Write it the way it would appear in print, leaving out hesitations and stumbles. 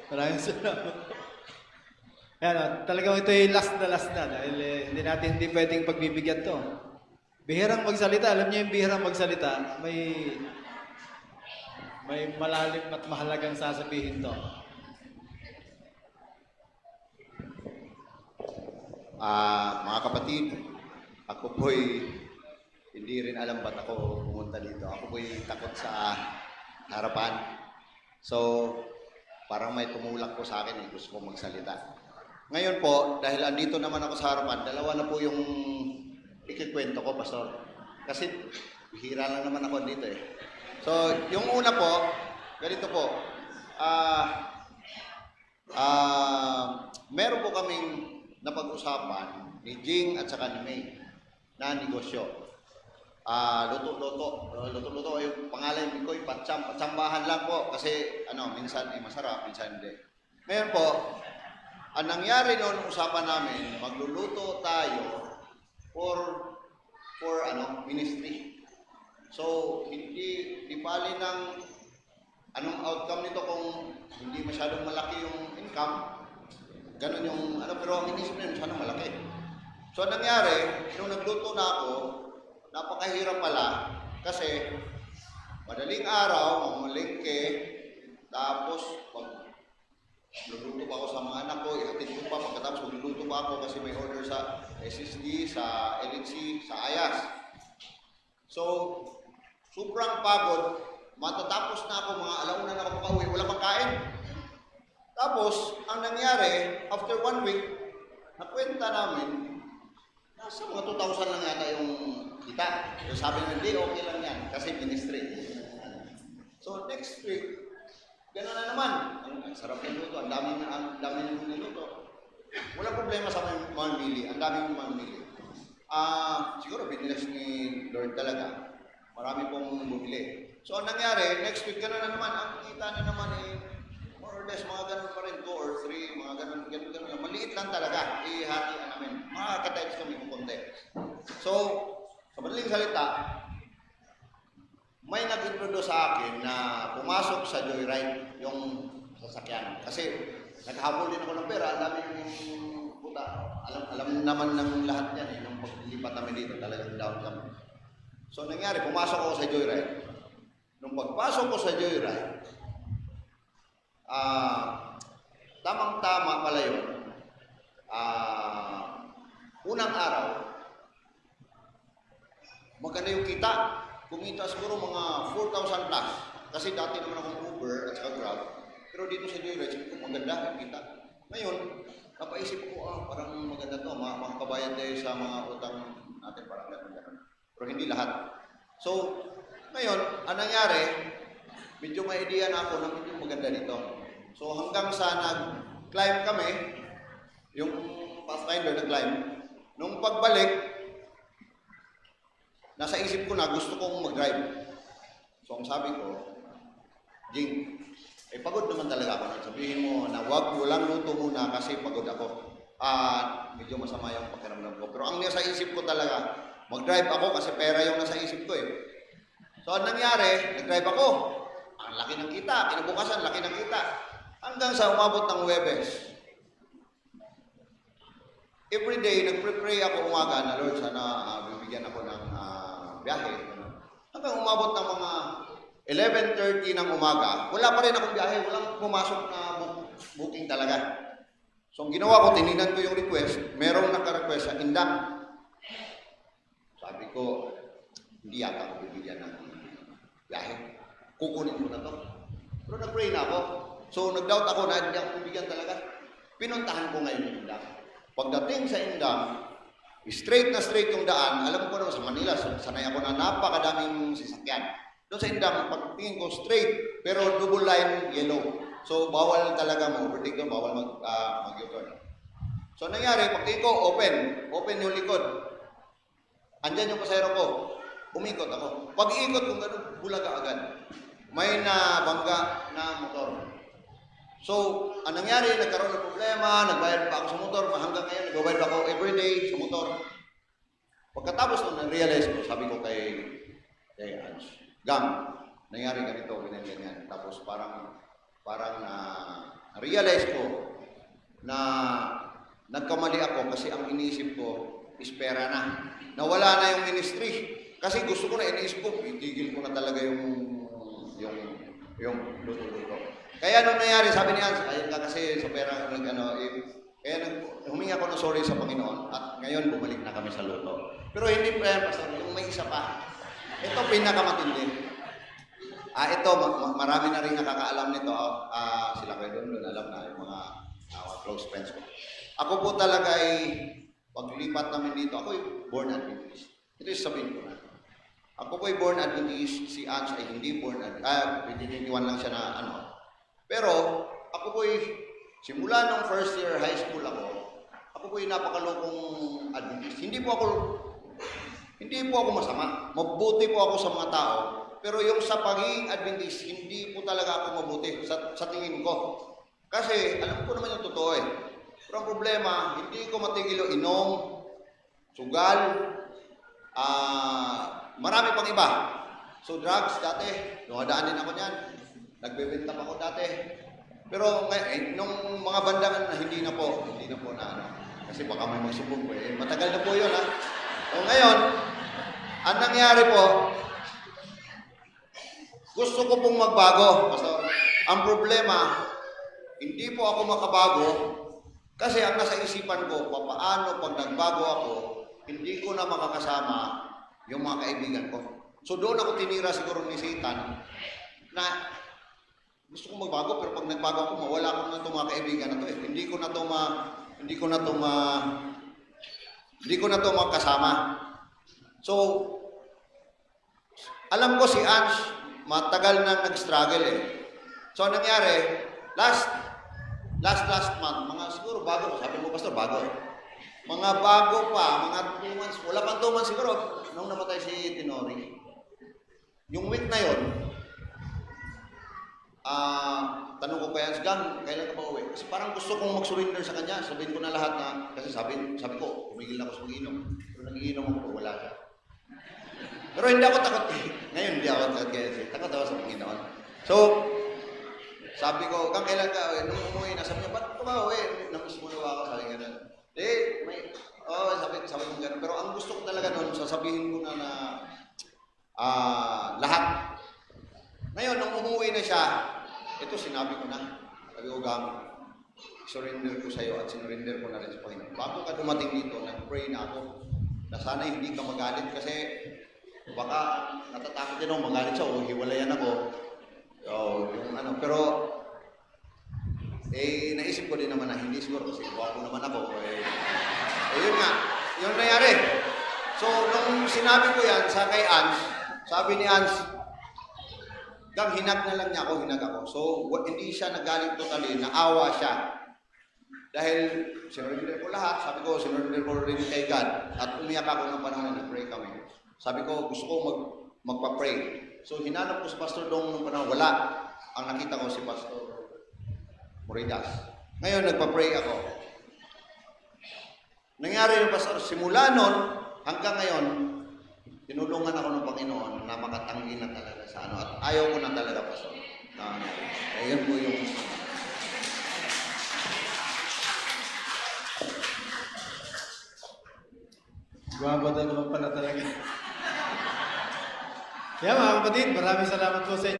Maraming salamat. Yan, talagang ito yung last na dahil hindi pwedeng pagbibigyan to. Bihirang magsalita, alam niyo yung bihirang magsalita, may malalim at mahalagang sasabihin to. Mga kapatid, ako po'y hindi rin alam ba't ako pumunta dito. Ako po'y takot sa harapan. So, parang may tumulak po sa akin, gusto kong magsalita. Ngayon po, dahil andito naman ako sa harapan, dalawa na po yung ikikwento ko, Pastor. Kasi hira lang naman ako dito eh. So, yung una po, ganito po. Meron po kaming napag-usapan ni Jing at saka ni May na negosyo. Luto-luto. Yung pangalan ko, yung patsambahan lang po. Kasi, minsan masarap, minsan hindi. Ngayon po, ang nangyari noon, usapan namin, magluluto tayo for ministry. So, hindi bali ng anong outcome nito kung hindi masyadong malaki yung income. Ganun yung, pero ang inisip na yun, sana malaki. So, ang nangyari, nung nagluto na ako, napakahirap pala kasi madaling araw, mamalingke, tapos magluluto pa ako sa mga anak ko, ihatid ko pa, pagkatapos magluluto pa ako kasi may order sa SSD, sa LHC, sa IAS. So, sobrang pagod, matatapos na ako, mga alauna na ako makauwi, wala pang kain. Tapos, ang nangyari, after 1 week, nakwenta namin, nasa mga 2,000 lang yata yung kita. So, sabi nyo, hindi, okay lang yan, kasi ministry. So, next week, gano'n na naman. Ang sarap ng luto, ang dami ng niluto. Wala problema sa mamimili, ang daming mamimili. Siguro, binilas ni Lord talaga. Marami pong bumili. So, ang nangyari, next week, gano'n na naman, ang kita na naman more or less, mga ganun pa rin, 2 or 3, mga ganun lang. Maliit lang talaga, ihatian namin. Mga katimes kami kung konti. So, sa madaling salita, may nag-introduce sa akin na pumasok sa Joyride yung sasakyan. Kasi naghahabol din ako ng pera, ang dami yung puta. Alam naman ng lahat yan nung paglilipat namin dito, talagang down kami. So nangyari, pumasok ako sa Joyride. Nung pagpasok ko sa Joyride, tamang-tama pala yun. Unang araw, maganda yung kita. Kumita siguro mga 4,000 plus. Kasi dati naman akong Uber at saka Grab. Pero dito sa Joyride, sabi ko, maganda yung kita. Ngayon, napaisip ko, parang maganda to. Makakabayan tayo sa mga utang natin, parang gano'n. Pero hindi lahat. So, ngayon, ang nangyari, medyo may idea na ako na medyo maganda dito. So, hanggang sa nag-climb kami, yung Pathfinder nag-climb, nung pagbalik, nasa isip ko na gusto kong mag-drive. So, ang sabi ko, Jing, pagod naman talaga ako. Sabihin mo na walang luto muna kasi pagod ako. Medyo masama yung pakiramdam ko. Pero ang nasa isip ko talaga, mag-drive ako kasi pera yung nasa isip ko eh. So, ang nangyari, nag-drive ako. Ang laki ng kita. Kinabukasan, laki ng kita. Hanggang sa umabot ng Huwebes. Every day, nag-pray ako umaga na, Lord, sana bibigyan ako ng biyahe. Hanggang umabot ng mga 11:30 ng umaga, wala pa rin akong biyahe, walang pumasok na booking talaga. So, ang ginawa ko, tinignan ko yung request, merong naka-request sa Indang. Sabi ko, hindi yata ako bibigyan ng biyahe. Kukunin ko na to. Pero nag-pray na ako. So, nag-doubt ako na hindi ako bibigyan talaga. Pinuntahan ko ngayon yung Indang. Pagdating sa Indang, straight yung daan. Alam ko naman sa Manila, sanay ako na napakadaming sasakyan. Doon sa Indang, pagtingin ko straight, pero double line yellow. So, bawal talaga mag-overtake doon, bawal mag-U-turn. So, nangyari, pagtingin ko, open yung likod. Andyan yung pasayro ko. Umikot ako. Pag-iikot ko, ganun, bulaga agad. May nabangga na motor. So, ang nangyari, nagkaroon ng problema, nagbayad pa ako sa motor, hanggang ngayon, nagbayad ako everyday sa motor. Pagkatapos nung na-realize ko, sabi ko kay Ange, Gang, nangyari ganito, ganyan. Tapos parang parang realize ko na nagkamali ako kasi ang iniisip ko is pera na. Nawala na yung ministry. Kasi gusto ko na iniisip ko, itigil ko na talaga yung luto-luto. Kaya nung nangyari, sabi niya, ayun ka kasi sa pera, humingi ako ng sorry sa Panginoon at ngayon bumalik na kami sa luto. Pero hindi pa yan, Pastor, yung may isa pa. Ito pinakamatindi. Ito, marami na rin nakakaalam nito. Sila kayo doon, alam na yung mga close friends ko. Ako po talaga ay, paglipat namin dito, ako ay born Adventist. Ito yung sabihin ko na. Ako po ay born Adventist, si Ange ay hindi born Adventist. 21 lang siya na ano. Pero, ako po ay, simula nung first year high school ako po ay napakalokong Adventist. Hindi po ako masama. Mabuti po ako sa mga tao. Pero yung sa pagiging Adventist, hindi po talaga ako mabuti sa tingin ko. Kasi, alam ko naman yung totoo eh. Pero ang problema, hindi ko matigil yung inom, sugal, marami pang iba. So drugs dati, dumadaan din ako niyan. Nagbebenta pa ako dati. Pero nung mga bandangan na hindi na po na ano. Kasi baka may magsubog po eh. Matagal na po yun ha. So ngayon, ang nangyari po, gusto ko pong magbago. So, ang problema, hindi po ako makabago kasi ang nasa isipan ko, paano pag nagbago ako, hindi ko na makakasama yung mga kaibigan ko. So doon ako tinira siguro ni Satan na gusto kong magbago pero pag nagbago ako, mawala ko na itong mga kaibigan na to eh. Hindi ko na to makasama. So, alam ko si Ange, matagal nang nag-struggle eh. So, nangyari, last month, mga siguro bago, sabi mo, Pastor, bago eh. Mga bago pa, mga 2 months, wala pang 2 months siguro, nung namatay si Tinori. Yung week na yun, tanong ko kaya, Gang, kailan ka ba uwi? Kasi parang gusto kong mag-surrender sa kanya. Sabihin ko na lahat na, kasi sabi ko, tumigil na ako sa mag-inom. Pero nag-iinom ako, wala siya. Pero hindi ako takot eh. Ngayon hindi ako takot kaya takot ako sa Panginoon. So, sabi ko, Gang, kailan ka uwi? Nung umuwi na, sabi niya, ba't ka ba uwi? Namiss mo na ba ako? Sabi nga sabi ko gano'n. Pero ang gusto ko talaga noon, sasabihin ko na lahat. Ngayon, nung umuwi na siya, ito sinabi ko na. Sabi ko, Gang, surrender ko sa iyo at sinurrender ko na rin sa Panginoon. Bago ka dumating dito, nag-pray na ako na sana hindi ka magalit kasi baka natatakot din ako magalit siya o hiwalayan ako. Pero naisip ko din naman na hindi siguro kasi guwapo naman ako. Yun nga, yun nangyari. So, nung sinabi ko yan sa kay Ange, sabi ni Ange, Gang, hinag na lang niya ako, hinag ako. So, hindi siya nagaling totally, naawa siya. Dahil sinurrender ko lahat, sabi ko, sinurrender ko rin kay God. At umiyak ako ng panahon na nag-pray kami. Sabi ko, gusto ko magpa-pray. So, hinanap ko si Pastor Dong ng panahon, wala. Ang nakita ko si Pastor Moridas. Ngayon, nagpa-pray ako. Nangyari yung Pastor, simula nun, hanggang ngayon, tinulungan ako ng Panginoon na makatanggi na talaga sa ano. At ayaw ko na talaga, Pastor. Ayun po yung... Guwabada naman pala talaga. Kaya mga kapatid, maraming salamat po sa inyo.